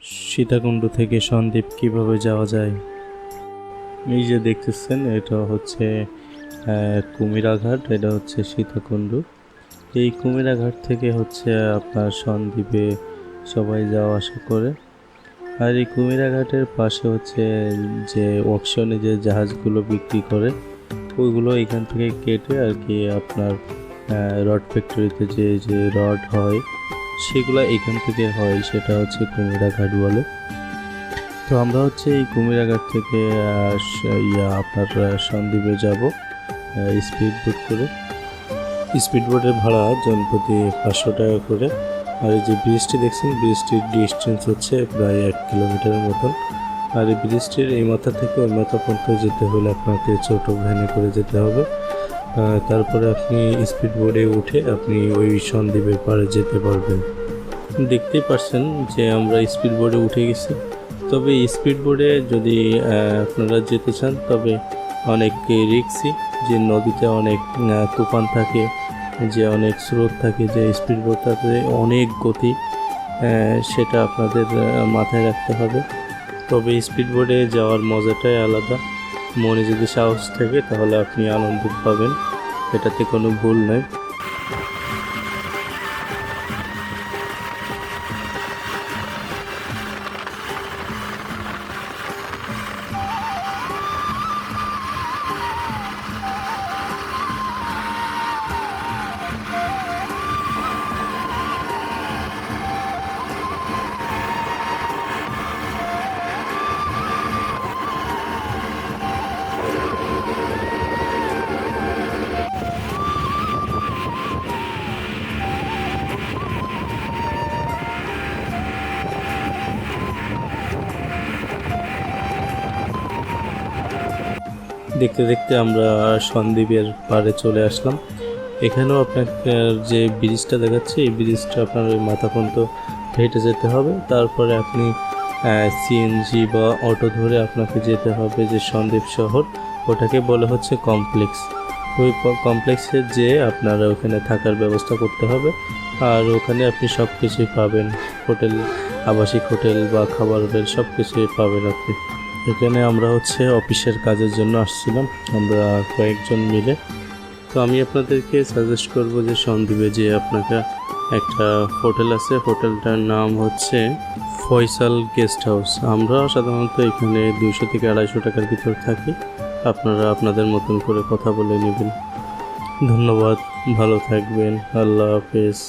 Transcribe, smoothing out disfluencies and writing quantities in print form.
সীতাকুণ্ড থেকে সন্দ্বীপ কিভাবে যাওয়া যায়। এই যে দেখতেছেন এটা হচ্ছে কুমিরাঘাট, এটা হচ্ছে সীতাকুণ্ড। এই কুমিরাঘাট থেকে হচ্ছে আপনার সন্দ্বীপে সবাই যাওয়া আসা করে। আর এই কুমিরাঘাটের পাশে হচ্ছে যে অকশনে যে জাহাজগুলো বিক্রি করে ওইগুলো এখান থেকে কেটে আর কি আপনার রড ফ্যাক্টরিতে যে যে রড হয় সেগুলো এখান থেকে হয়, সেটা হচ্ছে কুমিরাঘাট বলে। তো আমরা হচ্ছে এই কুমিরাঘাট থেকে আপনার সন্দ্বীপে যাব স্পিড বোট করে। স্পিড বোটের ভাড়া জনপ্রতি 500 টাকা করে। আর এই যে ব্রিজটি দেখছেন, ব্রিজটির ডিস্টেন্স হচ্ছে প্রায় 1 কিলোমিটারের মতন। আর এই ব্রিজটির এই মাথা থেকে ওই মাথা পর্যন্ত যেতে হলে আপনাকে ছোট ভ্যানে করে যেতে হবে। তারপরে আপনি স্পিড বোটে উঠে আপনি ওই সন্দ্বীপের পাড়ে যেতে পারবেন। দেখতেই পাচ্ছেন যে আমরা স্পিড বোটে উঠে গেছি। তবে স্পিড বোটে যদি আপনারা যেতে চান তবে অনেক রিস্কি, যে নদীতে অনেক তুফান থাকে, যে অনেক স্রোত থাকে, যে স্পিড বোটটাতে অনেক গতি, সেটা আপনাদের মাথায় রাখতে হবে। তবে স্পিড বোটে যাওয়ার মজাটাই আলাদা। মনে যদি সাহস থাকে তাহলে আপনি আনন্দ পাবেন, এটাতে কোনো ভুল নেই। দেখতে দেখতে আমরা সন্দ্বীপের পাড়ে চলে আসলাম। এখানেও আপনাকে যে ব্রিজটা দেখাচ্ছে এই ব্রিজটা আপনার ওই মাথা পর্যন্ত হেঁটে যেতে হবে। তারপরে আপনি সিএনজি বা অটো ধরে আপনাকে যেতে হবে যে সন্দ্বীপ শহর, ওটাকে বলে হচ্ছে কমপ্লেক্স। ওই কমপ্লেক্সে যে আপনারা ওখানে থাকার ব্যবস্থা করতে হবে। আর ওখানে আপনি সব কিছুই পাবেন, হোটেল, আবাসিক হোটেল বা খাবার হোটেল সব কিছুই পাবেন আপনি। এখানে আমরা হচ্ছে অফিসের কাজের জন্য আসছিলাম, আমরা কয়েকজন মিলে। তো আমি আপনাদেরকে সাজেস্ট করব যে সন্দ্বীপে যে আপনাকে একটা হোটেল আছে, হোটেলটার নাম হচ্ছে ফয়সাল গেস্ট হাউস। আমরা সাধারণত এখানে 200 থেকে 250 টাকার ভিতর থাকি। আপনারা আপনাদের মতন করে কথা বলে নেবেন। ধন্যবাদ, ভালো থাকবেন, আল্লাহ হাফেজ।